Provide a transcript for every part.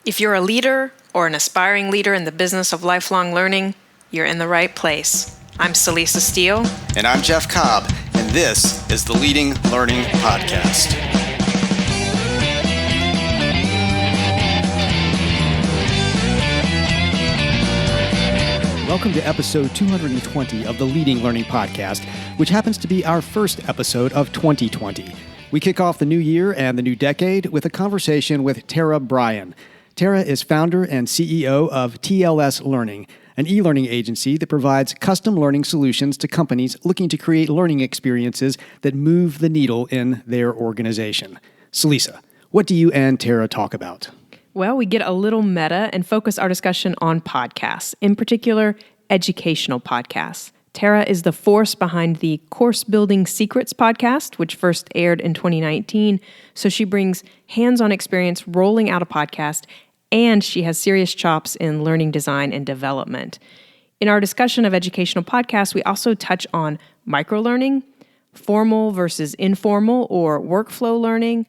If you're a leader or an aspiring leader in the business of lifelong learning, you're in the right place. I'm Celisa Steele. And I'm Jeff Cobb, and this is the Leading Learning Podcast. Welcome to episode 220 of the Leading Learning Podcast, which happens to be our first episode of 2020. We kick off the new year and the new decade with a conversation with Tara Bryan. Tara is founder and CEO of TLS Learning, an e-learning agency that provides custom learning solutions to companies looking to create learning experiences that move the needle in their organization. Celisa, what do you and Tara talk about? Well, we get a little meta and focus our discussion on podcasts, in particular, educational podcasts. Tara is the force behind the Course Building Secrets podcast, which first aired in 2019. So she brings hands-on experience rolling out a podcast, and she has serious chops in learning design and development. In our discussion of educational podcasts, we also touch on microlearning, formal versus informal or workflow learning,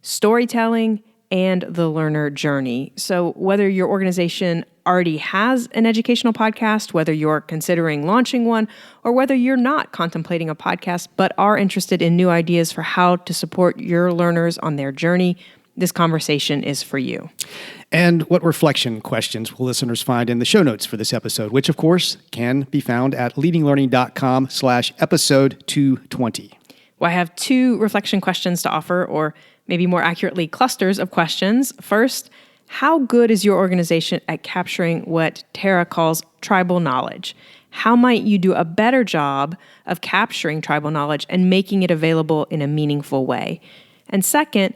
storytelling, and the learner journey. So whether your organization already has an educational podcast, whether you're considering launching one, or whether you're not contemplating a podcast but are interested in new ideas for how to support your learners on their journey, this conversation is for you. And what reflection questions will listeners find in the show notes for this episode, which of course can be found at leadinglearning.com/episode 220. Well, I have two reflection questions to offer, or maybe more accurately, clusters of questions. First, how good is your organization at capturing what Tara calls tribal knowledge? How might you do a better job of capturing tribal knowledge and making it available in a meaningful way? And second,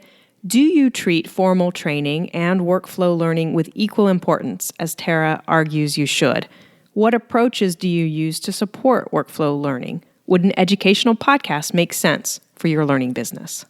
do you treat formal training and workflow learning with equal importance, as Tara argues you should? What approaches do you use to support workflow learning? Would an educational podcast make sense for your learning business?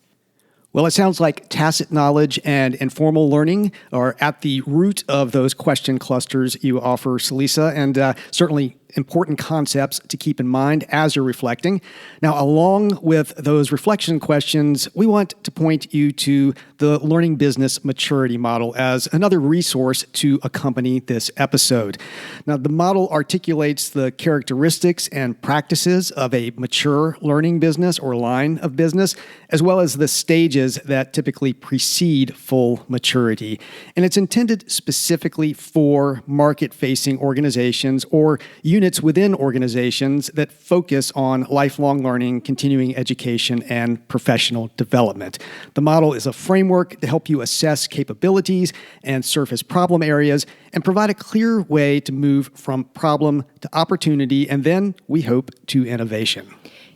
Well, it sounds like tacit knowledge and informal learning are at the root of those question clusters you offer, Celisa, and certainly important concepts to keep in mind as you're reflecting. Now, along with those reflection questions, we want to point you to the Learning Business Maturity Model as another resource to accompany this episode. Now, the model articulates the characteristics and practices of a mature learning business or line of business, as well as the stages that typically precede full maturity. And it's intended specifically for market-facing organizations or units within organizations that focus on lifelong learning, continuing education, and professional development. The model is a framework to help you assess capabilities and surface problem areas and provide a clear way to move from problem to opportunity and then, we hope, to innovation.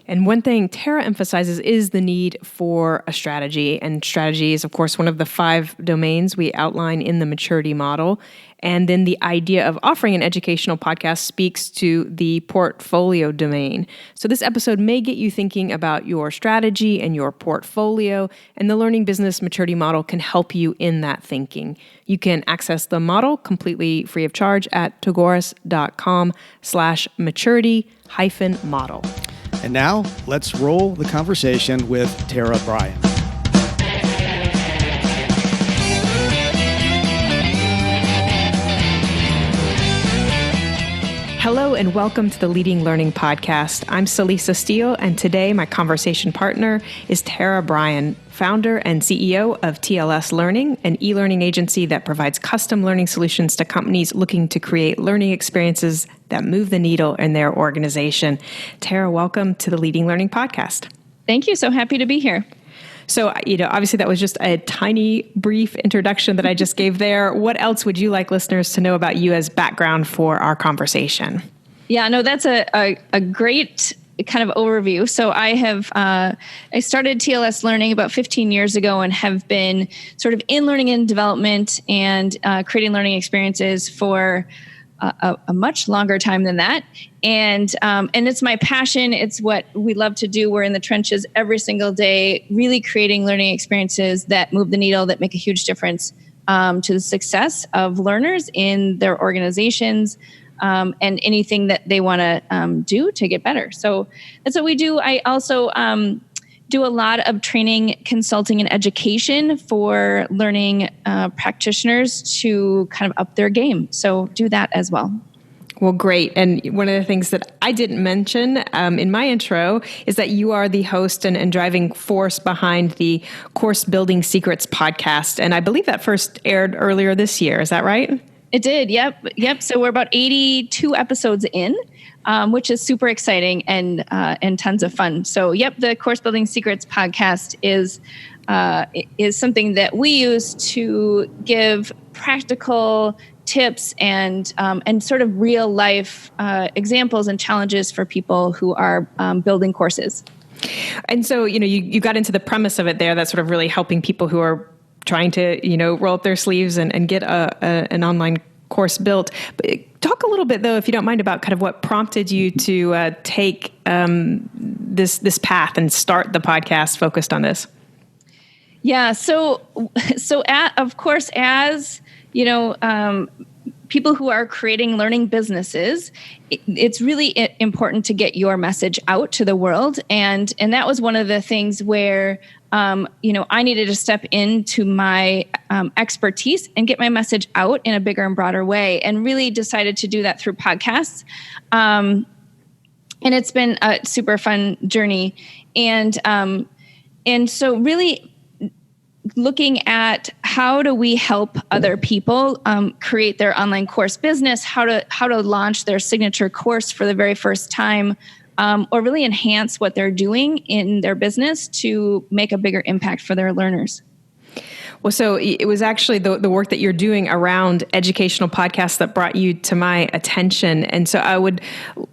And one thing Tara emphasizes is the need for a strategy. And strategy is, of course, one of the 5 domains we outline in the maturity model. And then the idea of offering an educational podcast speaks to the portfolio domain. So this episode may get you thinking about your strategy and your portfolio, and the Learning Business Maturity Model can help you in that thinking. You can access the model completely free of charge at tagoras.com/maturity-model. And now, let's roll the conversation with Tara Bryan. Hello and welcome to the Leading Learning Podcast. I'm Celisa Steele, and today my conversation partner is Tara Bryan, founder and CEO of TLS Learning, an e-learning agency that provides custom learning solutions to companies looking to create learning experiences that move the needle in their organization. Tara, welcome to the Leading Learning Podcast. Thank you. So happy to be here. So, obviously that was just a tiny, brief introduction that I just gave there. What else would you like listeners to know about you as background for our conversation? Yeah, no, that's a great kind of overview. So I started TLS Learning about 15 years ago and have been sort of in learning and development and creating learning experiences for a much longer time than that. And it's my passion. It's what we love to do. We're in the trenches every single day, really creating learning experiences that move the needle, that make a huge difference to the success of learners in their organizations, and anything that they want to do to get better. So that's what we do. I also do a lot of training, consulting, and education for learning practitioners to kind of up their game. So do that as well. Well, great. And one of the things that I didn't mention in my intro is that you are the host and driving force behind the Course Building Secrets podcast. And I believe that first aired earlier this year. Is that right? It did. Yep. So we're about 82 episodes in, which is super exciting and tons of fun. So, the Course Building Secrets podcast is something that we use to give practical tips and sort of real life examples and challenges for people who are building courses. And so, you got into the premise of it there. That's sort of really helping people who are trying to, roll up their sleeves and get an online course built. But talk a little bit, though, if you don't mind, about kind of what prompted you to take this path and start the podcast focused on this. Yeah. So of course, as people who are creating learning businesses, it's really important to get your message out to the world. And that was one of the things where, I needed to step into my expertise and get my message out in a bigger and broader way, and really decided to do that through podcasts. And it's been a super fun journey. And so really looking at how do we help other people create their online course business, how to launch their signature course for the very first time, or really enhance what they're doing in their business to make a bigger impact for their learners. Well, so it was actually the work that you're doing around educational podcasts that brought you to my attention. And so I would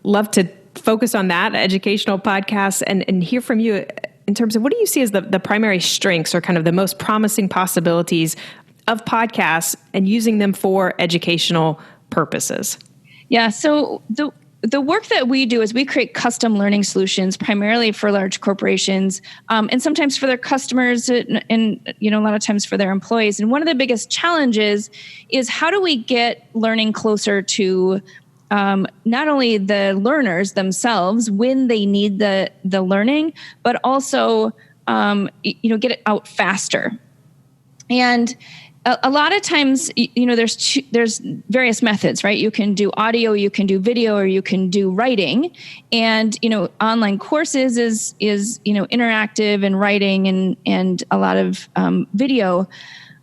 love to focus on that, educational podcasts, and hear from you in terms of what do you see as the primary strengths or kind of the most promising possibilities of podcasts and using them for educational purposes? Yeah, so the work that we do is we create custom learning solutions primarily for large corporations, and sometimes for their customers, and a lot of times for their employees. And one of the biggest challenges is how do we get learning closer to not only the learners themselves when they need the learning, but also get it out faster. And a lot of times, there's various methods, right? You can do audio, you can do video, or you can do writing. And online courses is interactive and writing and a lot of video.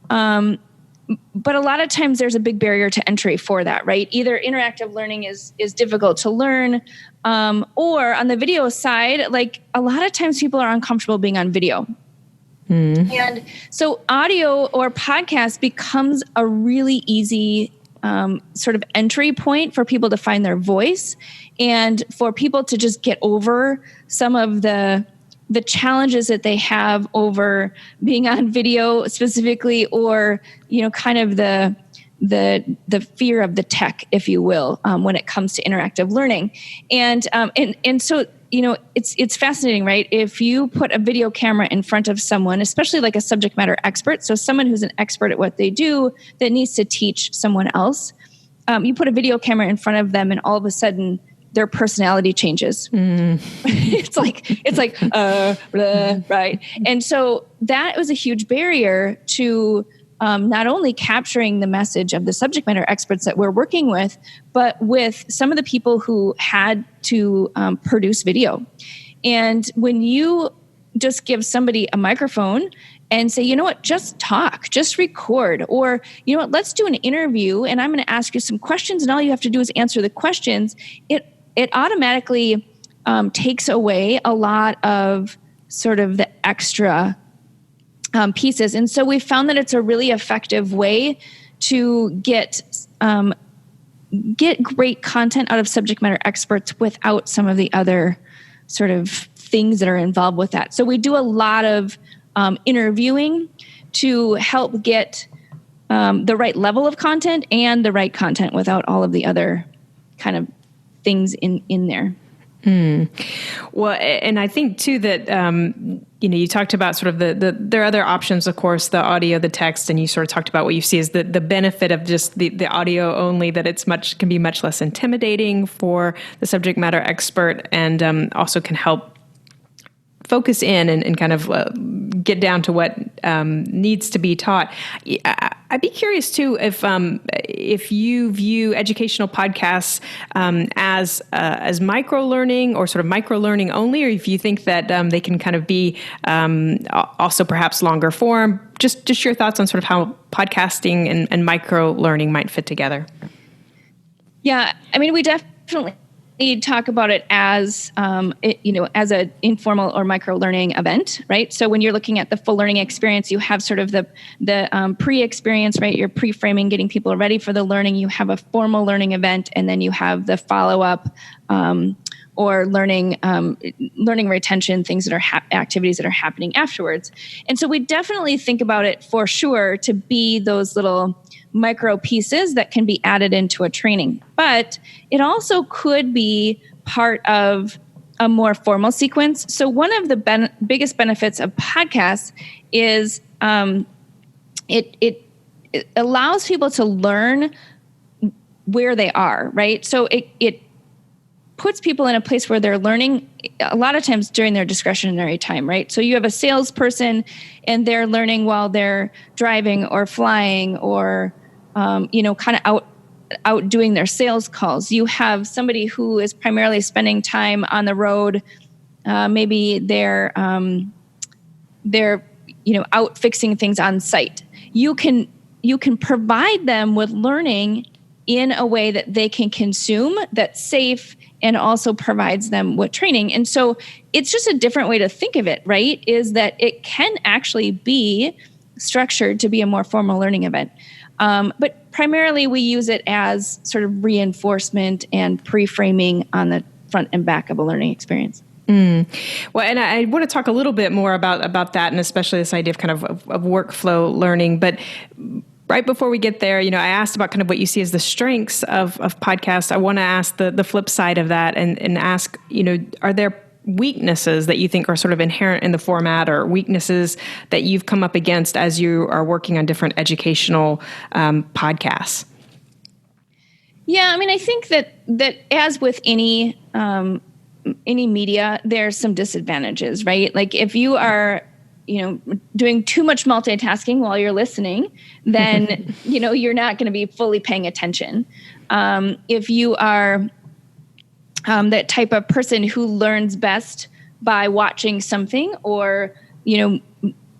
But a lot of times there's a big barrier to entry for that, right? Either interactive learning is difficult to learn, or on the video side, like a lot of times people are uncomfortable being on video. And so audio or podcast becomes a really easy sort of entry point for people to find their voice and for people to just get over some of the challenges that they have over being on video specifically, or, kind of the fear of the tech, if you will, when it comes to interactive learning. And so, it's fascinating, right? If you put a video camera in front of someone, especially like a subject matter expert, so someone who's an expert at what they do that needs to teach someone else, you put a video camera in front of them and all of a sudden their personality changes. It's like, blah, right. And so that was a huge barrier to not only capturing the message of the subject matter experts that we're working with, but with some of the people who had to produce video. And when you just give somebody a microphone and say, just talk, just record, or, let's do an interview and I'm going to ask you some questions and all you have to do is answer the questions, it automatically takes away a lot of sort of the extra pieces. And so we found that it's a really effective way to get great content out of subject matter experts without some of the other sort of things that are involved with that. So we do a lot of interviewing to help get the right level of content and the right content without all of the other kind of things in there. Well, and I think too that, you talked about sort of there are other options, of course, the audio, the text, and you sort of talked about what you see as the benefit of just the audio only, that can be much less intimidating for the subject matter expert and also can help focus in and kind of get down to what needs to be taught. I'd be curious too if you view educational podcasts as micro learning or sort of micro learning only, or if you think that they can kind of be also perhaps longer form. Just your thoughts on sort of how podcasting and micro learning might fit together. Yeah, I mean, we definitely talk about it as as an informal or micro learning event, right? So when you're looking at the full learning experience, you have sort of the pre-experience, right? You're pre-framing, getting people ready for the learning. You have a formal learning event, and then you have the follow-up or learning retention, things that are activities that are happening afterwards. And so we definitely think about it for sure to be those little micro pieces that can be added into a training. But it also could be part of a more formal sequence. So one of the biggest benefits of podcasts is it allows people to learn where they are, right? So it puts people in a place where they're learning a lot of times during their discretionary time, right? So you have a salesperson and they're learning while they're driving or flying or, kind of out doing their sales calls. You have somebody who is primarily spending time on the road. Maybe they're out fixing things on site. You can provide them with learning in a way that they can consume that's safe and also provides them with training. And so it's just a different way to think of it, right? Is that it can actually be structured to be a more formal learning event. But primarily we use it as sort of reinforcement and pre-framing on the front and back of a learning experience. Well, and I want to talk a little bit more about that, and especially this idea of kind of workflow learning. But right before we get there, I asked about kind of what you see as the strengths of podcasts. I want to ask the flip side of that and ask, are there weaknesses that you think are sort of inherent in the format, or weaknesses that you've come up against as you are working on different educational podcasts? Yeah, I mean, I think that as with any media, there's some disadvantages, right? Like if you are doing too much multitasking while you're listening, then, you're not going to be fully paying attention. If you are that type of person who learns best by watching something or,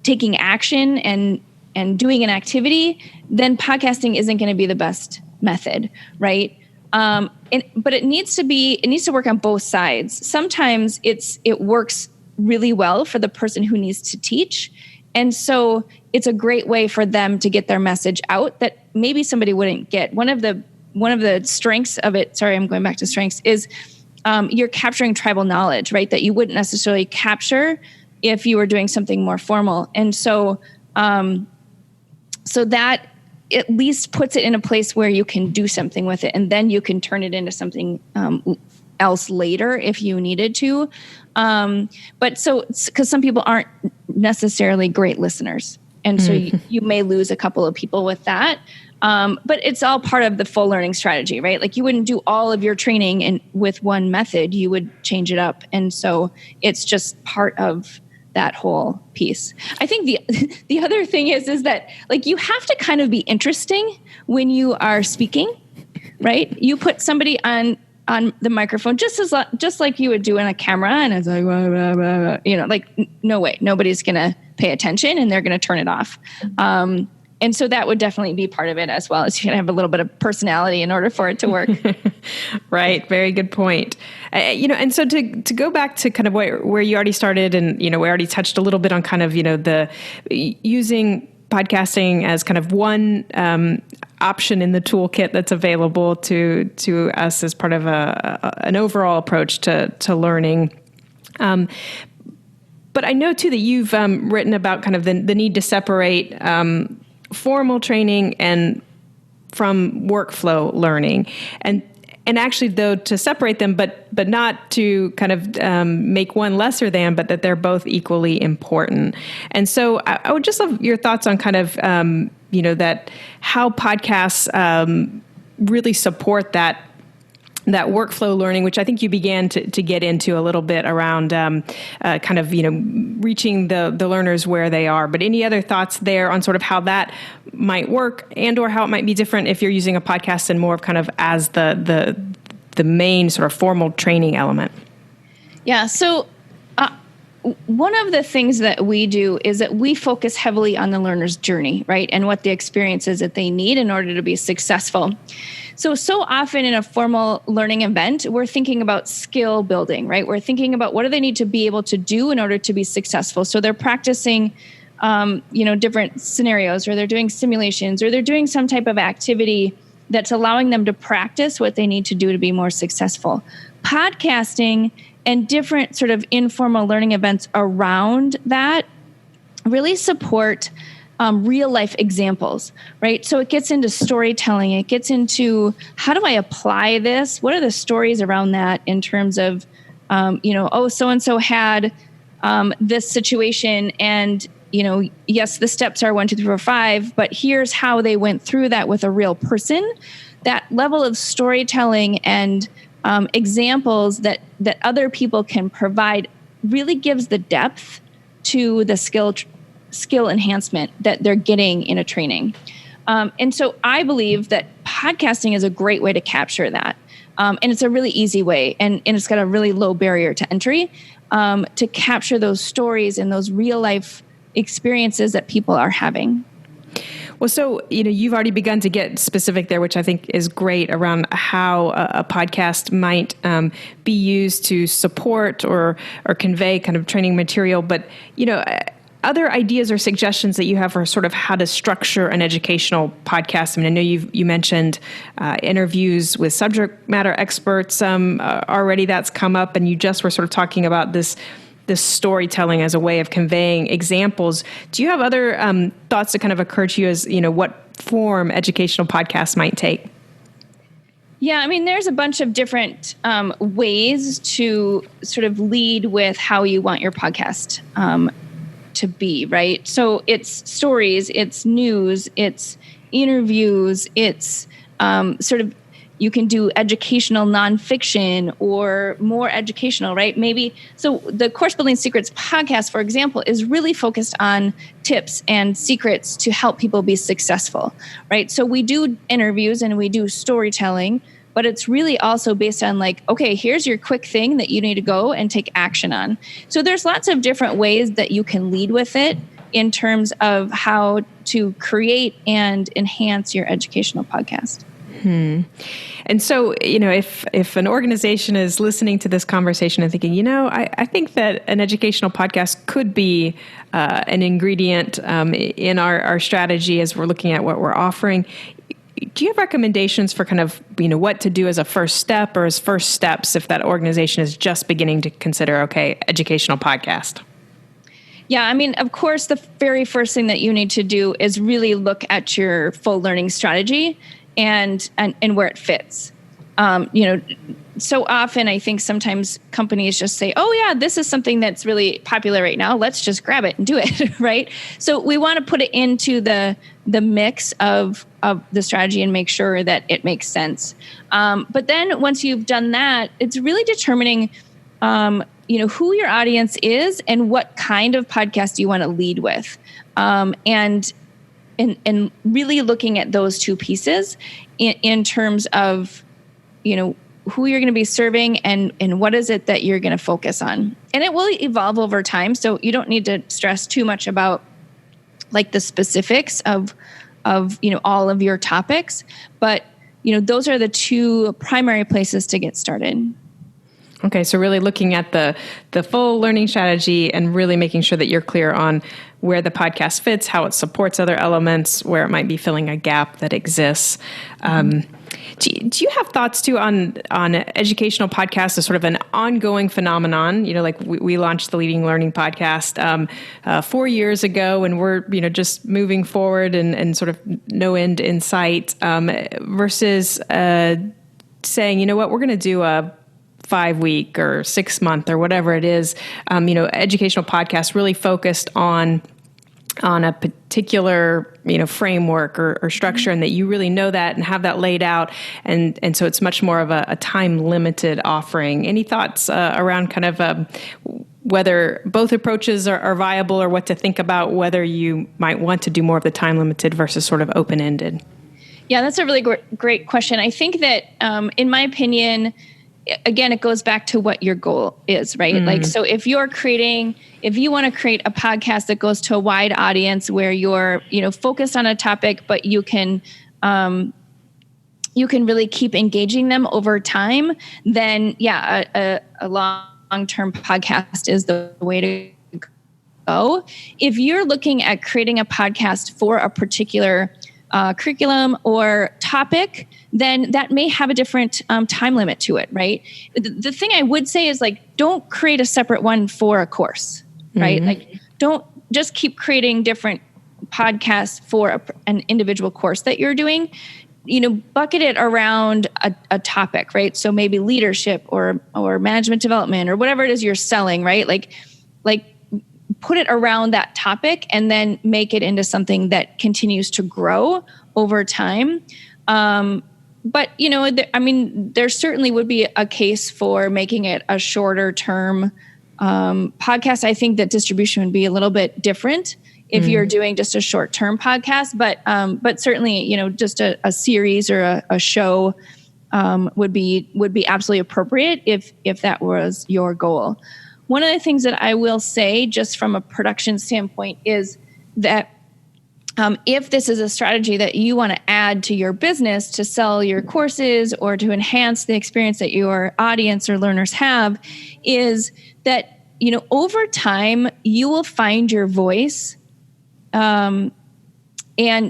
taking action and doing an activity, then podcasting isn't going to be the best method, right? But it needs to work on both sides. Sometimes it works really well for the person who needs to teach. And so it's a great way for them to get their message out that maybe somebody wouldn't get. One of the strengths of it, sorry, I'm going back to strengths, is you're capturing tribal knowledge, right? That you wouldn't necessarily capture if you were doing something more formal. And so that at least puts it in a place where you can do something with it, and then you can turn it into something else later if you needed to. But so, because some people aren't necessarily great listeners. And so you may lose a couple of people with that. But it's all part of the full learning strategy, right? Like you wouldn't do all of your training with one method, you would change it up. And so it's just part of that whole piece. I think the other thing is that like you have to kind of be interesting when you are speaking, right? You put somebody on the microphone just like you would do in a camera, and it's like blah, blah, blah, blah. Like no way, nobody's gonna pay attention and they're gonna turn it off. And so that would definitely be part of it as well. Is you gotta have a little bit of personality in order for it to work. Right. Very good point. And so to go back to kind of where you already started, and we already touched a little bit on kind of the using podcasting as kind of one option in the toolkit that's available to us as part of an overall approach to learning. But I know too that you've written about kind of the need to separate formal training and from workflow learning, and actually though to separate them, but not to kind of make one lesser than, but that they're both equally important. And so I would just love your thoughts on kind of that how podcasts really support that that workflow learning, which I think you began to get into a little bit around kind of, reaching the learners where they are. But any other thoughts there on sort of how that might work and or how it might be different if you're using a podcast and more of kind of as the main sort of formal training element? Yeah. So one of the things that we do is that we focus heavily on the learner's journey, right? And what the experience is that they need in order to be successful. So often in a formal learning event, we're thinking about skill building, right? We're thinking about what do they need to be able to do in order to be successful. So they're practicing, different scenarios, or they're doing simulations, or they're doing some type of activity that's allowing them to practice what they need to do to be more successful. Podcasting and different sort of informal learning events around that really support real life examples, right? So it gets into storytelling. It gets into how do I apply this? What are the stories around that in terms of, so-and-so had this situation and, yes, the steps are 1, 2, 3, 4, 5, but here's how they went through that with a real person. That level of storytelling and examples that other people can provide really gives the depth to the skill enhancement that they're getting in a training. And so I believe that podcasting is a great way to capture that. And it's a really easy way, and it's got a really low barrier to entry to capture those stories and those real life experiences that people are having. Well, so, you've already begun to get specific there, which I think is great around how a podcast might be used to support or convey kind of training material. But, other ideas or suggestions that you have for sort of how to structure an educational podcast? I mean, I know you mentioned interviews with subject matter experts already. That's come up, and you just were sort of talking about this storytelling as a way of conveying examples. Do you have other thoughts that kind of occur to you as, what form educational podcasts might take? Yeah, I mean, there's a bunch of different ways to sort of lead with how you want your podcast to be, right? So it's stories, it's news, it's interviews, it's sort of, you can do educational nonfiction or more educational, right? Maybe, so the Course Building Secrets podcast, for example, is really focused on tips and secrets to help people be successful, right? So we do interviews and we do storytelling, but it's really also based on like, okay, here's your quick thing that you need to go and take action on. So there's lots of different ways that you can lead with it in terms of how to create and enhance your educational podcast. And so, if an organization is listening to this conversation and thinking, I think that an educational podcast could be an ingredient in our strategy as we're looking at what we're offering, do you have recommendations for kind of, what to do as a first step or as first steps if that organization is just beginning to consider, okay, educational podcast? Yeah, I mean, of course, the very first thing that you need to do is really look at your full learning strategy and where it fits. So often I think sometimes companies just say, oh yeah, this is something that's really popular right now. Let's just grab it and do it, right? So we want to put it into the mix of the strategy and make sure that it makes sense. But then once you've done that, it's really determining, who your audience is and what kind of podcast you want to lead with. And really looking at those two pieces in terms of, who you're going to be serving and what is it that you're going to focus on. And it will evolve over time. So you don't need to stress too much about like the specifics of all of your topics. But, those are the two primary places to get started. Okay, so really looking at the full learning strategy and really making sure that you're clear on where the podcast fits, how it supports other elements, where it might be filling a gap that exists. Do you have thoughts too on educational podcasts as sort of an ongoing phenomenon? Like we launched the Leading Learning podcast 4 years ago, and we're just moving forward and sort of no end in sight. Versus saying, we're going to do a 5-week or 6-month or whatever it is, educational podcast really focused on on a particular, framework or structure, and that you really know that and have that laid out. And so it's much more of a time limited offering. Any thoughts around kind of whether both approaches are viable, or what to think about whether you might want to do more of the time limited versus sort of open ended? Yeah, that's a really great question. I think that, in my opinion, again, it goes back to what your goal is, right? Mm-hmm. Like, so if you want to create a podcast that goes to a wide audience where you're, focused on a topic, but you can really keep engaging them over time, then a long-term podcast is the way to go. If you're looking at creating a podcast for a particular curriculum or topic, then that may have a different time limit to it, right? The thing I would say is, like, don't create a separate one for a course, right? Mm-hmm. Like, don't just keep creating different podcasts for an individual course that you're doing. Bucket it around a topic, right? So maybe leadership or management development or whatever it is you're selling, right? Like put it around that topic and then make it into something that continues to grow over time. But, there certainly would be a case for making it a shorter term podcast. I think that distribution would be a little bit different if you're doing just a short term podcast, but certainly, just a series or a show would be absolutely appropriate if that was your goal. One of the things that I will say, just from a production standpoint, is that if this is a strategy that you want to add to your business to sell your courses or to enhance the experience that your audience or learners have, is that, over time, you will find your voice and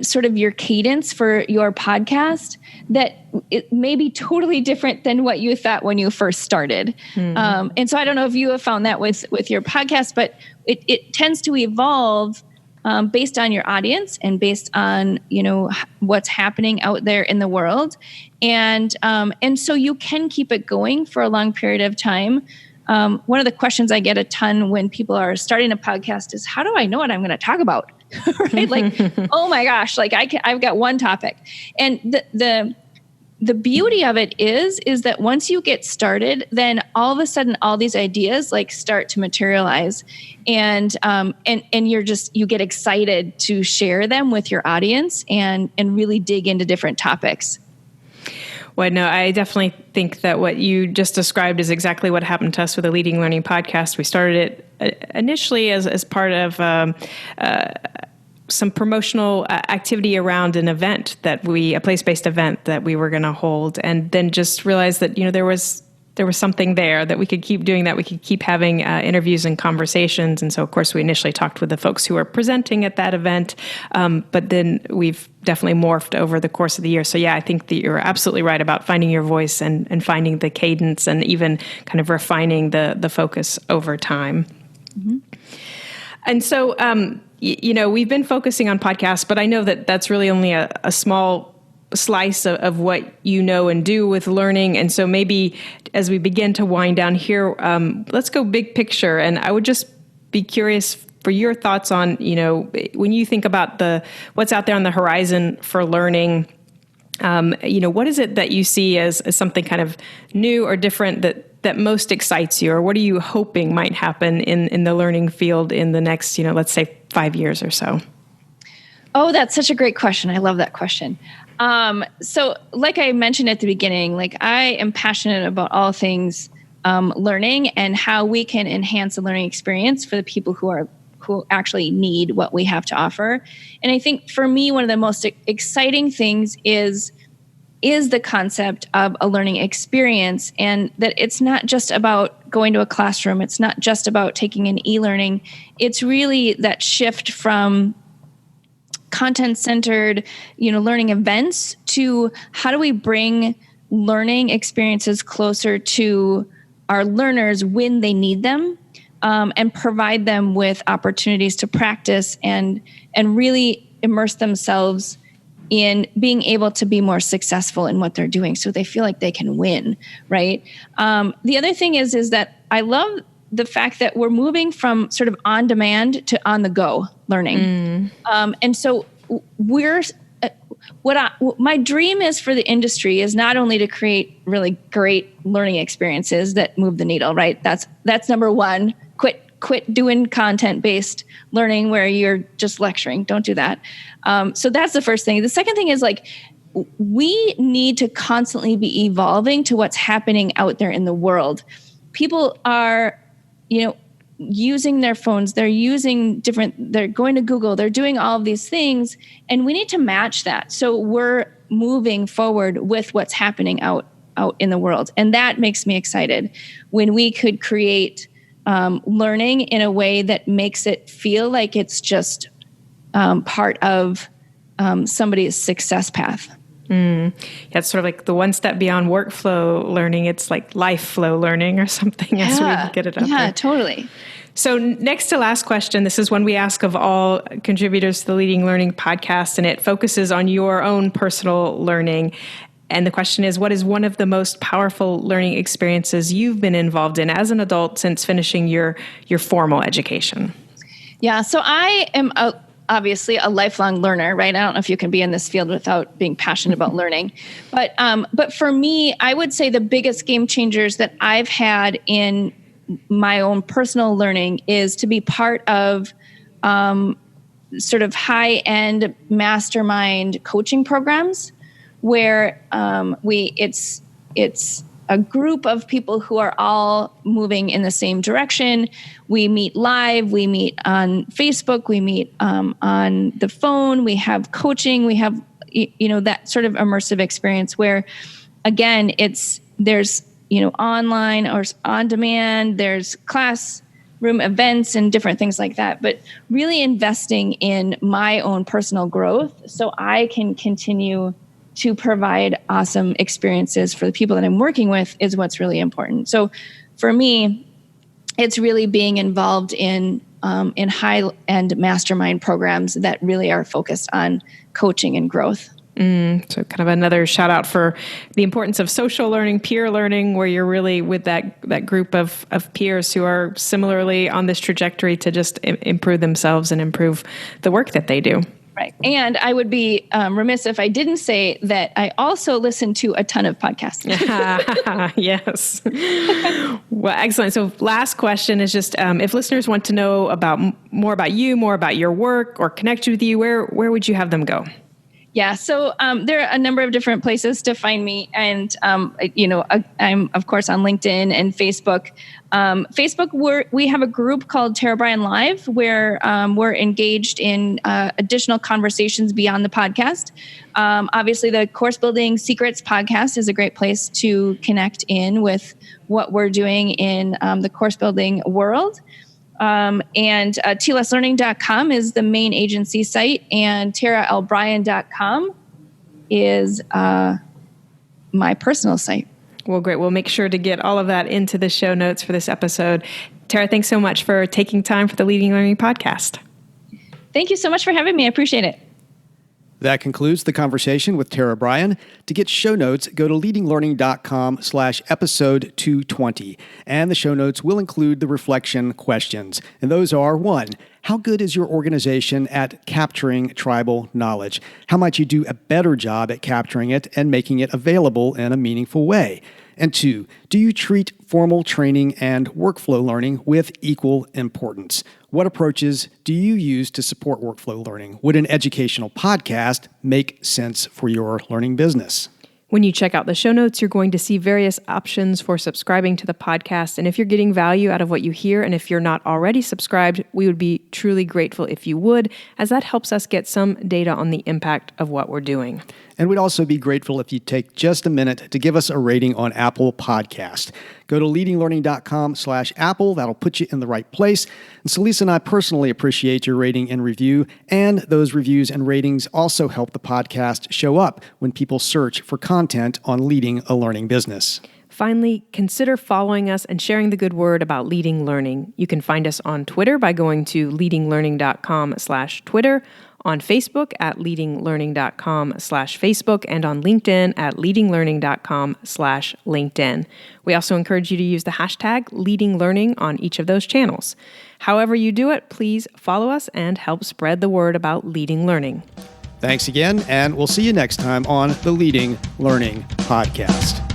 sort of your cadence for your podcast that it may be totally different than what you thought when you first started. Mm-hmm. And so I don't know if you have found that with your podcast, but it tends to evolve based on your audience and based on, what's happening out there in the world. And so you can keep it going for a long period of time. One of the questions I get a ton when people are starting a podcast is, how do I know what I'm going to talk about? Right? Like, oh my gosh, like I've got one topic. And the beauty of it is that once you get started, then all of a sudden all these ideas like start to materialize, and you get excited to share them with your audience and really dig into different topics. Well, no, I definitely think that what you just described is exactly what happened to us with the Leading Learning podcast. We started it initially as part of some promotional activity around an event a place-based event that we were going to hold, and then just realized that there was something there that we could keep doing, that we could keep having interviews and conversations. And so, of course, we initially talked with the folks who were presenting at that event, but then we've definitely morphed over the course of the year. So yeah, I think that you're absolutely right about finding your voice and finding the cadence and even kind of refining the focus over time. Mm-hmm. And so, we've been focusing on podcasts, but I know that that's really only a small slice of what you know and do with learning. And so maybe as we begin to wind down here, let's go big picture. And I would just be curious for your thoughts on, when you think about what's out there on the horizon for learning, what is it that you see as something kind of new or different that most excites you, or what are you hoping might happen in the learning field in the next, let's say 5 years or so? Oh, that's such a great question. I love that question. So like I mentioned at the beginning, like I am passionate about all things learning and how we can enhance the learning experience for the people who actually need what we have to offer. And I think for me, one of the most exciting things is the concept of a learning experience, and that it's not just about going to a classroom. It's not just about taking an e-learning. It's really that shift from content-centered, learning events to how do we bring learning experiences closer to our learners when they need them, and provide them with opportunities to practice and really immerse themselves in being able to be more successful in what they're doing, so they feel like they can win, right? The other thing is that I love the fact that we're moving from sort of on demand to on the go learning. And so my dream is for the industry is not only to create really great learning experiences that move the needle, right? That's number one. Quit doing content-based learning where you're just lecturing. Don't do that. So that's the first thing. The second thing is like, we need to constantly be evolving to what's happening out there in the world. People are, using their phones, they're going to Google, they're doing all of these things, and we need to match that. So we're moving forward with what's happening out in the world. And that makes me excited when we could create learning in a way that makes it feel like it's just part of somebody's success path. Yeah, it's sort of like the one step beyond workflow learning. It's like life flow learning or something as we get it up there. Yeah, totally. So next to last question, this is one we ask of all contributors to the Leading Learning podcast, and it focuses on your own personal learning. And the question is, what is one of the most powerful learning experiences you've been involved in as an adult since finishing your formal education? Yeah, so I am obviously a lifelong learner, right? I don't know if you can be in this field without being passionate about learning. But for me, I would say the biggest game changers that I've had in my own personal learning is to be part of sort of high-end mastermind coaching programs where it's a group of people who are all moving in the same direction. We meet live, we meet on Facebook, we meet on the phone, we have coaching, we have that sort of immersive experience where, again, there's online or on demand, there's classroom events and different things like that, but really investing in my own personal growth so I can continue to provide awesome experiences for the people that I'm working with is what's really important. So for me, it's really being involved in high-end mastermind programs that really are focused on coaching and growth. So kind of another shout out for the importance of social learning, peer learning, where you're really with that group of peers who are similarly on this trajectory to just improve themselves and improve the work that they do. Right. And I would be remiss if I didn't say that I also listen to a ton of podcasts. Yes. Well, excellent. So last question is just if listeners want to know more about you, more about your work, or connect with you, where would you have them go? Yeah, so there are a number of different places to find me. And, I'm, of course, on LinkedIn and Facebook. Facebook, we have a group called Bryan Live where we're engaged in additional conversations beyond the podcast. Obviously, the Course Building Secrets podcast is a great place to connect in with what we're doing in the course building world. And TLSlearning.com is the main agency site, and TaraLBryan.com is my personal site. Well, great. We'll make sure to get all of that into the show notes for this episode. Tara, thanks so much for taking time for the Leading Learning podcast. Thank you so much for having me. I appreciate it. That concludes the conversation with Tara Bryan. To get show notes, go to leadinglearning.com/episode 220. And the show notes will include the reflection questions. And those are: 1, how good is your organization at capturing tribal knowledge? How might you do a better job at capturing it and making it available in a meaningful way? And 2, do you treat formal training and workflow learning with equal importance? What approaches do you use to support workflow learning? Would an educational podcast make sense for your learning business? When you check out the show notes, you're going to see various options for subscribing to the podcast. And if you're getting value out of what you hear, and if you're not already subscribed, we would be truly grateful if you would, as that helps us get some data on the impact of what we're doing. And we'd also be grateful if you take just a minute to give us a rating on Apple Podcast. Go to leadinglearning.com/Apple. That'll put you in the right place. And Celisa and I personally appreciate your rating and review. And those reviews and ratings also help the podcast show up when people search for content on leading a learning business. Finally, consider following us and sharing the good word about Leading Learning. You can find us on Twitter by going to leadinglearning.com/Twitter, on Facebook at leadinglearning.com/Facebook and on LinkedIn at leadinglearning.com/LinkedIn. We also encourage you to use the hashtag leadinglearning on each of those channels. However you do it, please follow us and help spread the word about leading learning. Thanks again, and we'll see you next time on the Leading Learning Podcast.